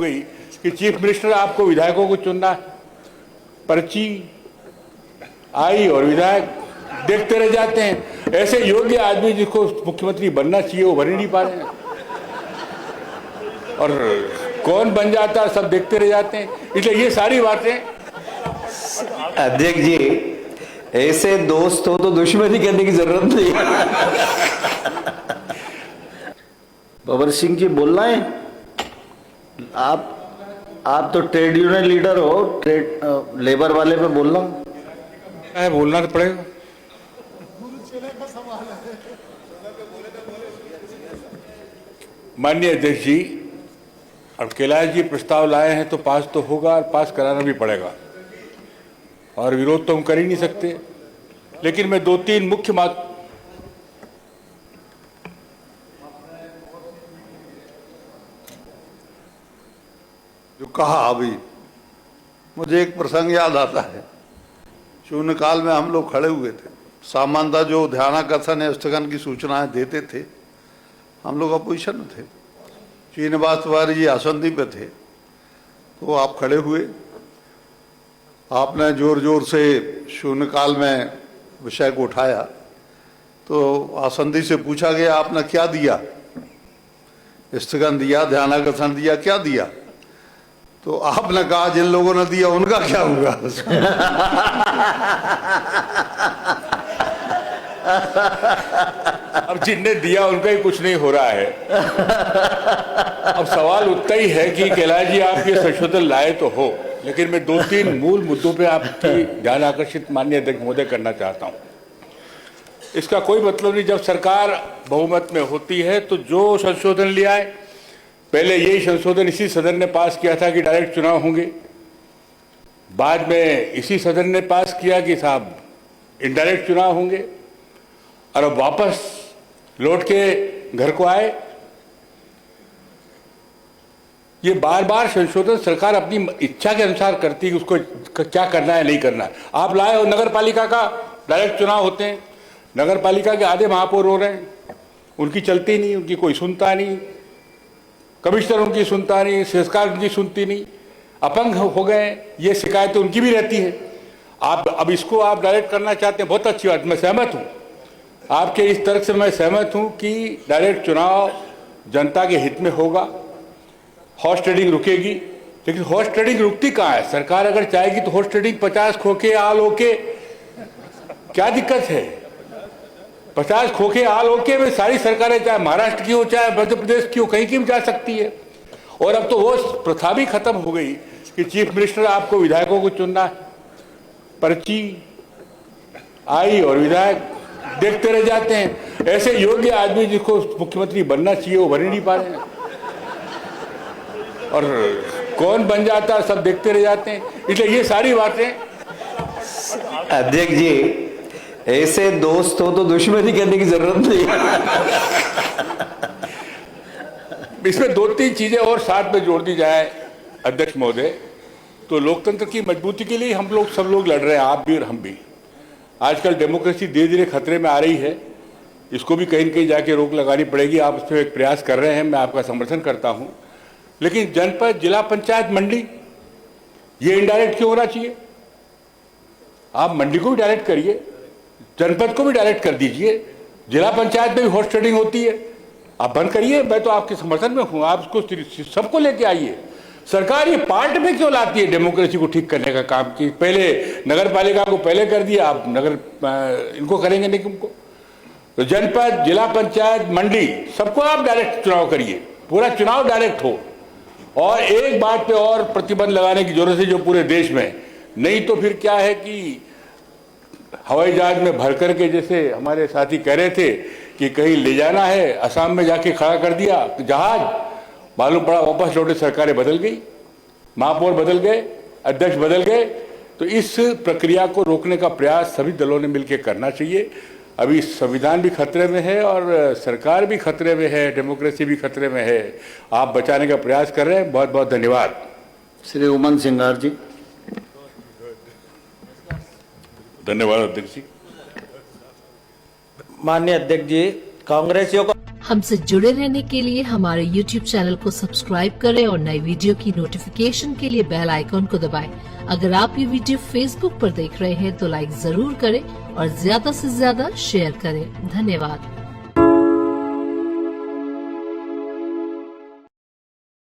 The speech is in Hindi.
गई कि चीफ मिनिस्टर आपको विधायकों को चुनना, पर्ची आई और विधायक देखते रह जाते हैं। ऐसे योग्य आदमी जिसको मुख्यमंत्री बनना चाहिए वो बन ही नहीं पा रहे हैं, और कौन बन जाता है सब देखते रह जाते हैं। इसलिए ये सारी बातें। अध्यक्ष जी, ऐसे दोस्त हो तो दुश्मनी करने की जरूरत नहीं। पवन सिंह जी बोलना है, आप तो ट्रेड यूनियन लीडर हो, ट्रेड लेबर वाले पे बोलना है, बोलना तो पड़ेगा। माननीय अध्यक्ष जी, अब कैलाश जी प्रस्ताव लाए हैं तो पास तो होगा और पास कराना भी पड़ेगा, और विरोध तो हम कर ही नहीं सकते। लेकिन मैं दो तीन मुख्य बात जो कहा अभी, मुझे एक प्रसंग याद आता है। शून्यकाल में हम लोग खड़े हुए थे, सामान्यतः जो ध्यानाकर्षण या स्थगन की सूचनाएं देते थे, हम लोग अपोजिशन में थे, श्रीनिवास तिवारी जी आसंदी पे थे, तो आप खड़े हुए, आपने जोर जोर से शून्यकाल में विषय को उठाया, तो आसंदी से पूछा गया आपने क्या दिया, स्थगन दिया, ध्यानाकर्षण दिया, क्या दिया? तो आपने कहा जिन लोगों ने दिया उनका क्या होगा। अब जिनने दिया उनका ही कुछ नहीं हो रहा है। अब सवाल उतना ही है कि कैलाश जी आप ये संशोधन लाए तो हो, लेकिन मैं दो तीन मूल मुद्दों पे आपकी ध्यान आकर्षित माननीय अध्यक्ष महोदय करना चाहता हूं। इसका कोई मतलब नहीं, जब सरकार बहुमत में होती है तो जो संशोधन लिया है, पहले यही संशोधन इसी सदन ने पास किया था कि डायरेक्ट चुनाव होंगे, बाद में इसी सदन ने पास किया कि साहब इनडायरेक्ट चुनाव होंगे, और अब वापस लौट के घर को आए। ये बार बार संशोधन सरकार अपनी इच्छा के अनुसार करती है, उसको क्या करना है नहीं करना है। आप लाए हो नगर पालिका का डायरेक्ट चुनाव होते हैं, नगर पालिका के आधे महापौर हो रहे हैं, उनकी चलती नहीं, उनकी कोई सुनता नहीं, कमिश्नर उनकी सुनता नहीं, सरकार उनकी सुनती नहीं, अपंग हो गए, ये शिकायतें उनकी भी रहती है। आप अब इसको आप डायरेक्ट करना चाहते हैं, बहुत अच्छी बात, मैं सहमत हूँ आपके इस तर्क से। मैं सहमत हूँ कि डायरेक्ट चुनाव जनता के हित में होगा, हॉर्स ट्रेडिंग रुकेगी। लेकिन हॉर्स ट्रेडिंग रुकती कहाँ है? सरकार अगर चाहेगी तो हॉर्स ट्रेडिंग 50 खोखे आल होके, क्या दिक्कत है? 50 खोखे आल होके में सारी सरकारें, चाहे महाराष्ट्र की हो चाहे मध्य प्रदेश की हो, कहीं की भी जा सकती है। और अब तो वो प्रथा भी खत्म हो गई कि चीफ मिनिस्टर आपको विधायकों को चुनना, पर्ची आई और विधायक देखते रह जाते हैं। ऐसे योग्य आदमी जिसको मुख्यमंत्री बनना चाहिए वो बन ही नहीं पा रहे हैं, और कौन बन जाता है सब देखते रह जाते हैं। इसलिए ये सारी बातें। अध्यक्ष जी, ऐसे दोस्त हो तो दुश्मनी करने की जरूरत नहीं। इसमें दो तीन चीजें और साथ में जोड़ दी जाए अध्यक्ष महोदय, तो लोकतंत्र की मजबूती के लिए हम लोग सब लोग लड़ रहे हैं, आप भी और हम भी। आजकल डेमोक्रेसी धीरे धीरे खतरे में आ रही है, इसको भी कहीं न कहीं जाके रोक लगानी पड़ेगी। आप उसमें एक प्रयास कर रहे हैं, मैं आपका समर्थन करता हूं। लेकिन जनपद, जिला पंचायत, मंडी, ये इनडायरेक्ट क्यों होना चाहिए? आप मंडी को भी डायरेक्ट करिए, जनपद को भी डायरेक्ट कर दीजिए, जिला पंचायत में भी हॉर्स ट्रेडिंग होती है, आप बंद करिए। मैं तो आपके समर्थन में हूं, आप उसको सबको लेके आइए। सरकार ये पार्ट में क्यों लाती है डेमोक्रेसी को ठीक करने का काम? कि पहले नगर पालिका को पहले कर दिया, आप नगर इनको करेंगे नहीं उनको। तो जनपद, जिला पंचायत, मंडी, सबको आप डायरेक्ट चुनाव करिए, पूरा चुनाव डायरेक्ट हो। और एक बात पे और प्रतिबंध लगाने की जरूरत है जो पूरे देश में, नहीं तो फिर क्या है कि हवाई जहाज में भर करके, जैसे हमारे साथी कह रहे थे कि कहीं ले जाना है, असम में जाके खड़ा कर दिया जहाज, मालूम पड़ा वापस लौटे, सरकारें बदल गई, महापौर बदल गए, अध्यक्ष बदल गए। तो इस प्रक्रिया को रोकने का प्रयास सभी दलों ने मिलकर करना चाहिए। अभी संविधान भी खतरे में है और सरकार भी खतरे में है, डेमोक्रेसी भी खतरे में है। आप बचाने का प्रयास कर रहे हैं, बहुत बहुत धन्यवाद। श्री उमन सिंगार जी। धन्यवाद अध्यक्ष जी। माननीय अध्यक्ष जी, कांग्रेसियों को हमसे जुड़े रहने के लिए हमारे YouTube चैनल को सब्सक्राइब करें और नई वीडियो की नोटिफिकेशन के लिए बेल आइकॉन को दबाएं। अगर आप ये वीडियो Facebook पर देख रहे हैं तो लाइक जरूर करें और ज्यादा से ज्यादा शेयर करें। धन्यवाद।